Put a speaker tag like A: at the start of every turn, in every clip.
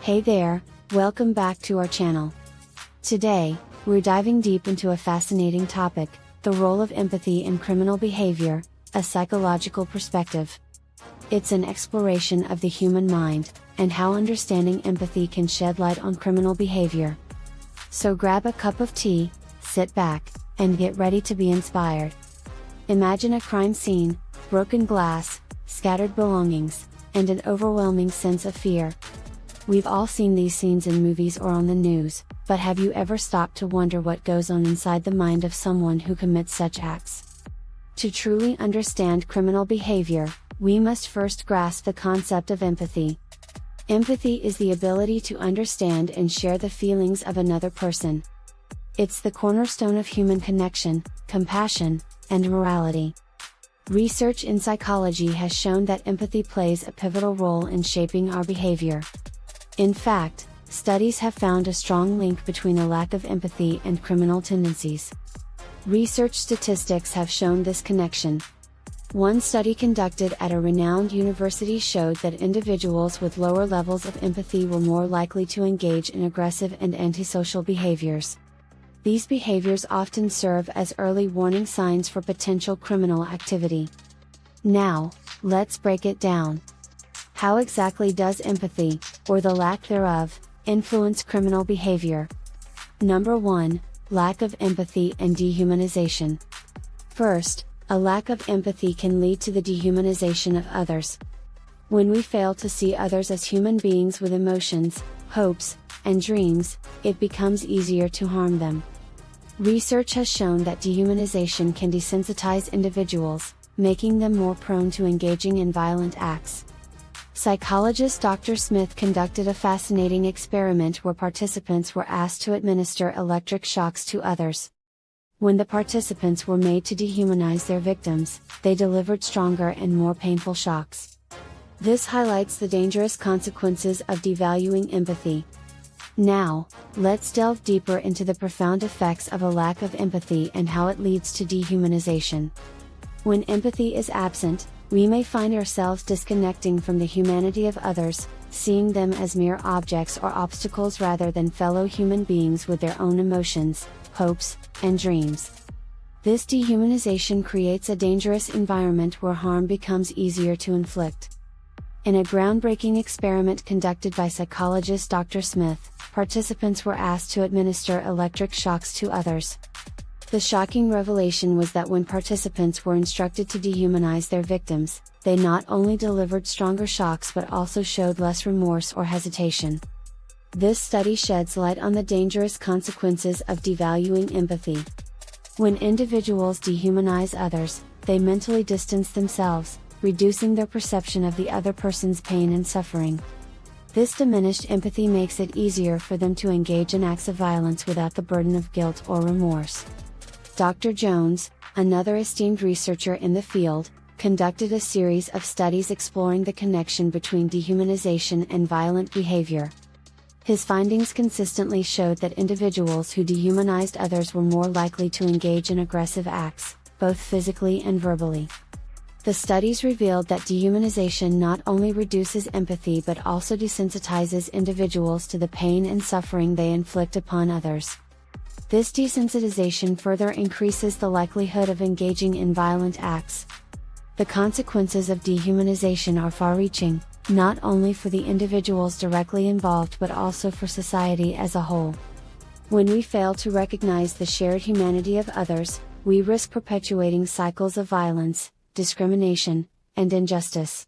A: Hey there, welcome back to our channel. Today, we're diving deep into a fascinating topic, the role of empathy in criminal behavior, a psychological perspective. It's an exploration of the human mind, and how understanding empathy can shed light on criminal behavior. So grab a cup of tea, sit back, and get ready to be inspired. Imagine a crime scene, broken glass, scattered belongings, and an overwhelming sense of fear. We've all seen these scenes in movies or on the news, but have you ever stopped to wonder what goes on inside the mind of someone who commits such acts? To truly understand criminal behavior, we must first grasp the concept of empathy. Empathy is the ability to understand and share the feelings of another person. It's the cornerstone of human connection, compassion, and morality. Research in psychology has shown that empathy plays a pivotal role in shaping our behavior. In fact, studies have found a strong link between a lack of empathy and criminal tendencies. Research statistics have shown this connection. One study conducted at a renowned university showed that individuals with lower levels of empathy were more likely to engage in aggressive and antisocial behaviors. These behaviors often serve as early warning signs for potential criminal activity. Now, let's break it down. How exactly does empathy, or the lack thereof, influence criminal behavior? Number 1, lack of empathy and dehumanization. First, a lack of empathy can lead to the dehumanization of others. When we fail to see others as human beings with emotions, hopes, and dreams, it becomes easier to harm them. Research has shown that dehumanization can desensitize individuals, making them more prone to engaging in violent acts. Psychologist Dr. Smith conducted a fascinating experiment where participants were asked to administer electric shocks to others. When the participants were made to dehumanize their victims, they delivered stronger and more painful shocks. This highlights the dangerous consequences of devaluing empathy. Now, let's delve deeper into the profound effects of a lack of empathy and how it leads to dehumanization. When empathy is absent, we may find ourselves disconnecting from the humanity of others, seeing them as mere objects or obstacles rather than fellow human beings with their own emotions, hopes, and dreams. This dehumanization creates a dangerous environment where harm becomes easier to inflict. In a groundbreaking experiment conducted by psychologist Dr. Smith, participants were asked to administer electric shocks to others. The shocking revelation was that when participants were instructed to dehumanize their victims, they not only delivered stronger shocks but also showed less remorse or hesitation. This study sheds light on the dangerous consequences of devaluing empathy. When individuals dehumanize others, they mentally distance themselves, reducing their perception of the other person's pain and suffering. This diminished empathy makes it easier for them to engage in acts of violence without the burden of guilt or remorse. Dr. Jones, another esteemed researcher in the field, conducted a series of studies exploring the connection between dehumanization and violent behavior. His findings consistently showed that individuals who dehumanized others were more likely to engage in aggressive acts, both physically and verbally. The studies revealed that dehumanization not only reduces empathy but also desensitizes individuals to the pain and suffering they inflict upon others. This desensitization further increases the likelihood of engaging in violent acts. The consequences of dehumanization are far-reaching, not only for the individuals directly involved but also for society as a whole. When we fail to recognize the shared humanity of others, we risk perpetuating cycles of violence, discrimination, and injustice.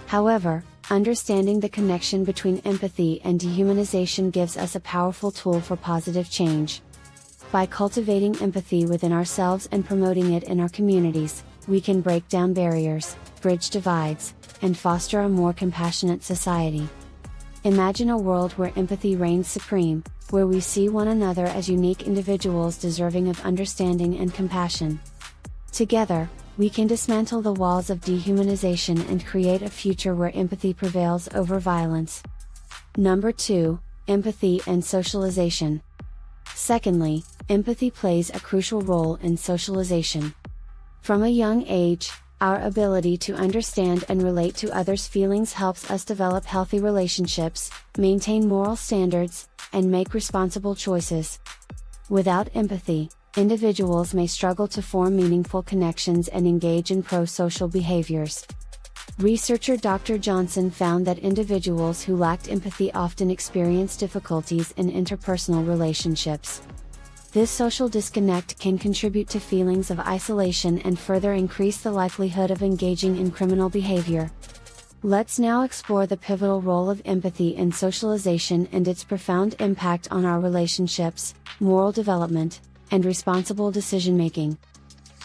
A: However, understanding the connection between empathy and dehumanization gives us a powerful tool for positive change. By cultivating empathy within ourselves and promoting it in our communities, we can break down barriers, bridge divides, and foster a more compassionate society. Imagine a world where empathy reigns supreme, where we see one another as unique individuals deserving of understanding and compassion. Together, we can dismantle the walls of dehumanization and create a future where empathy prevails over violence. Number 2, empathy and socialization. Secondly, empathy plays a crucial role in socialization. From a young age, Our ability to understand and relate to others' feelings helps us develop healthy relationships, maintain moral standards, and make responsible choices. Without empathy, individuals may struggle to form meaningful connections and engage in pro-social behaviors. Researcher Dr. Johnson found that individuals who lacked empathy often experience difficulties in interpersonal relationships. This social disconnect can contribute to feelings of isolation and further increase the likelihood of engaging in criminal behavior. Let's now explore the pivotal role of empathy in socialization and its profound impact on our relationships, moral development, and responsible decision-making.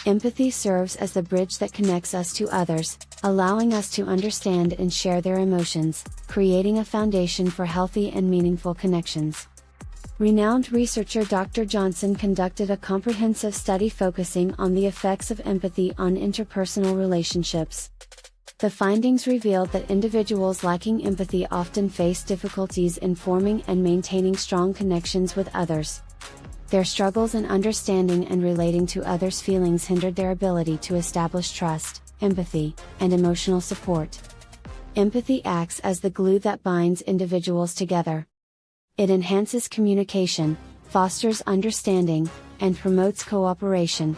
A: Empathy serves as the bridge that connects us to others, allowing us to understand and share their emotions, creating a foundation for healthy and meaningful connections. Renowned researcher Dr. Johnson conducted a comprehensive study focusing on the effects of empathy on interpersonal relationships. The findings revealed that individuals lacking empathy often face difficulties in forming and maintaining strong connections with others. Their struggles in understanding and relating to others' feelings hindered their ability to establish trust, empathy, and emotional support. Empathy acts as the glue that binds individuals together. It enhances communication, fosters understanding, and promotes cooperation.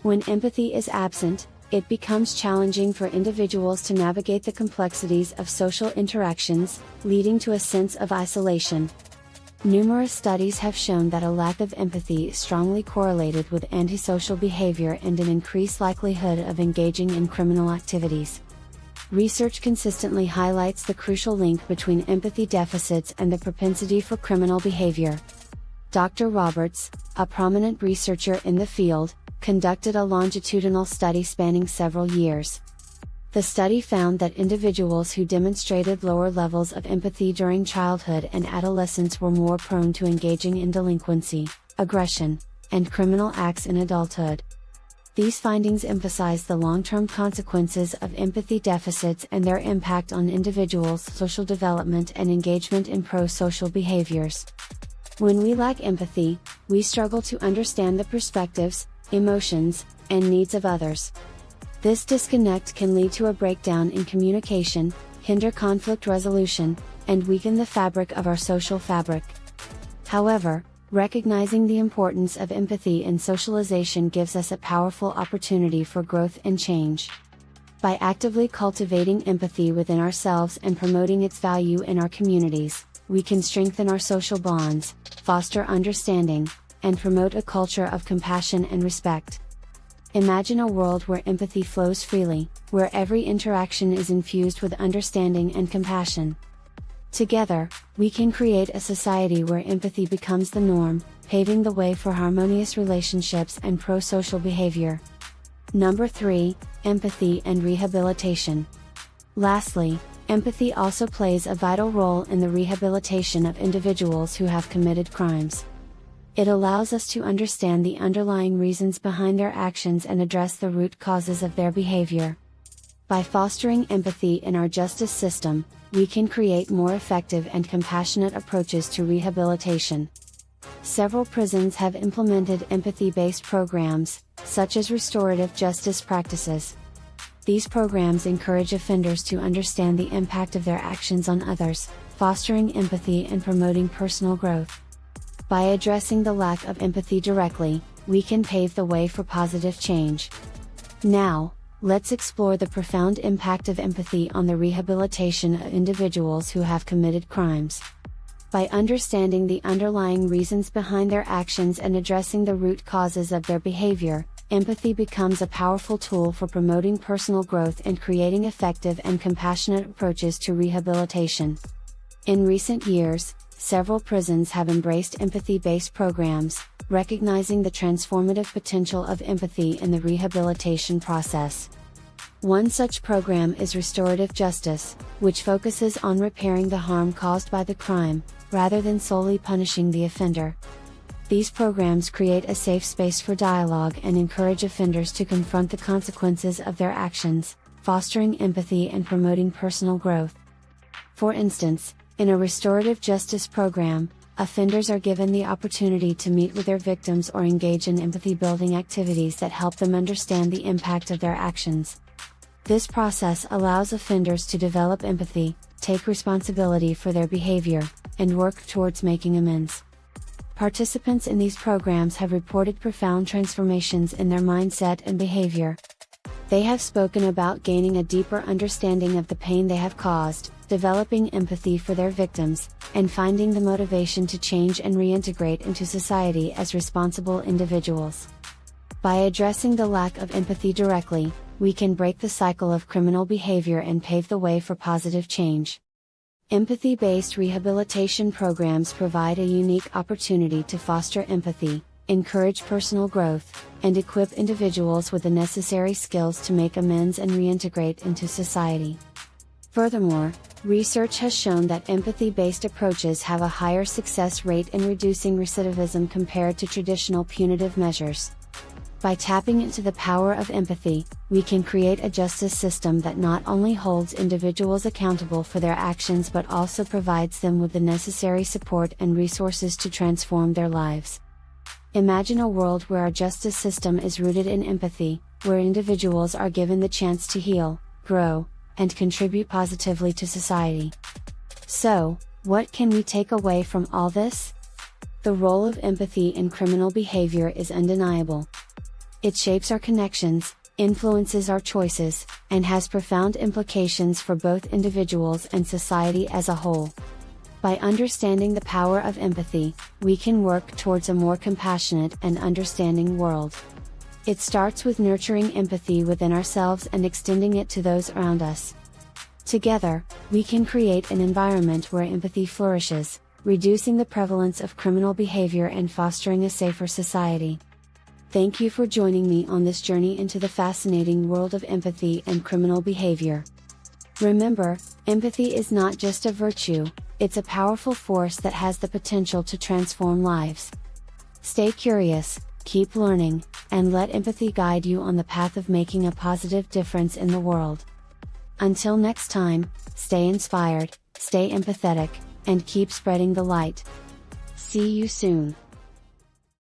A: When empathy is absent, it becomes challenging for individuals to navigate the complexities of social interactions, leading to a sense of isolation. Numerous studies have shown that a lack of empathy is strongly correlated with antisocial behavior and an increased likelihood of engaging in criminal activities. Research consistently highlights the crucial link between empathy deficits and the propensity for criminal behavior. Dr. Roberts, a prominent researcher in the field, conducted a longitudinal study spanning several years. The study found that individuals who demonstrated lower levels of empathy during childhood and adolescence were more prone to engaging in delinquency, aggression, and criminal acts in adulthood. These findings emphasize the long-term consequences of empathy deficits and their impact on individuals' social development and engagement in pro-social behaviors. When we lack empathy, we struggle to understand the perspectives, emotions, and needs of others. This disconnect can lead to a breakdown in communication, hinder conflict resolution, and weaken the fabric of our social fabric. However, recognizing the importance of empathy in socialization gives us a powerful opportunity for growth and change. By actively cultivating empathy within ourselves and promoting its value in our communities, we can strengthen our social bonds, foster understanding, and promote a culture of compassion and respect. Imagine a world where empathy flows freely, where every interaction is infused with understanding and compassion. Together, we can create a society where empathy becomes the norm, paving the way for harmonious relationships and pro-social behavior. Number 3, Empathy and Rehabilitation. Lastly, empathy also plays a vital role in the rehabilitation of individuals who have committed crimes. It allows us to understand the underlying reasons behind their actions and address the root causes of their behavior. By fostering empathy in our justice system, we can create more effective and compassionate approaches to rehabilitation. Several prisons have implemented empathy-based programs, such as restorative justice practices. These programs encourage offenders to understand the impact of their actions on others, fostering empathy and promoting personal growth. By addressing the lack of empathy directly, we can pave the way for positive change. Now, let's explore the profound impact of empathy on the rehabilitation of individuals who have committed crimes. By understanding the underlying reasons behind their actions and addressing the root causes of their behavior, empathy becomes a powerful tool for promoting personal growth and creating effective and compassionate approaches to rehabilitation. In recent years, several prisons have embraced empathy-based programs, recognizing the transformative potential of empathy in the rehabilitation process. One such program is restorative justice, which focuses on repairing the harm caused by the crime, rather than solely punishing the offender. These programs create a safe space for dialogue and encourage offenders to confront the consequences of their actions, fostering empathy and promoting personal growth. For instance, in a restorative justice program, offenders are given the opportunity to meet with their victims or engage in empathy-building activities that help them understand the impact of their actions. This process allows offenders to develop empathy, take responsibility for their behavior, and work towards making amends. Participants in these programs have reported profound transformations in their mindset and behavior. They have spoken about gaining a deeper understanding of the pain they have caused, developing empathy for their victims, and finding the motivation to change and reintegrate into society as responsible individuals. By addressing the lack of empathy directly, we can break the cycle of criminal behavior and pave the way for positive change. Empathy-based rehabilitation programs provide a unique opportunity to foster empathy, encourage personal growth, and equip individuals with the necessary skills to make amends and reintegrate into society. Furthermore, research has shown that empathy-based approaches have a higher success rate in reducing recidivism compared to traditional punitive measures. By tapping into the power of empathy, we can create a justice system that not only holds individuals accountable for their actions but also provides them with the necessary support and resources to transform their lives. Imagine a world where our justice system is rooted in empathy, where individuals are given the chance to heal, grow, and contribute positively to society. So, what can we take away from all this? The role of empathy in criminal behavior is undeniable. It shapes our connections, influences our choices, and has profound implications for both individuals and society as a whole. By understanding the power of empathy, we can work towards a more compassionate and understanding world. It starts with nurturing empathy within ourselves and extending it to those around us. Together, we can create an environment where empathy flourishes, reducing the prevalence of criminal behavior and fostering a safer society. Thank you for joining me on this journey into the fascinating world of empathy and criminal behavior. Remember, empathy is not just a virtue, it's a powerful force that has the potential to transform lives. Stay curious, keep learning, and let empathy guide you on the path of making a positive difference in the world. Until next time, stay inspired, stay empathetic, and keep spreading the light. See you soon.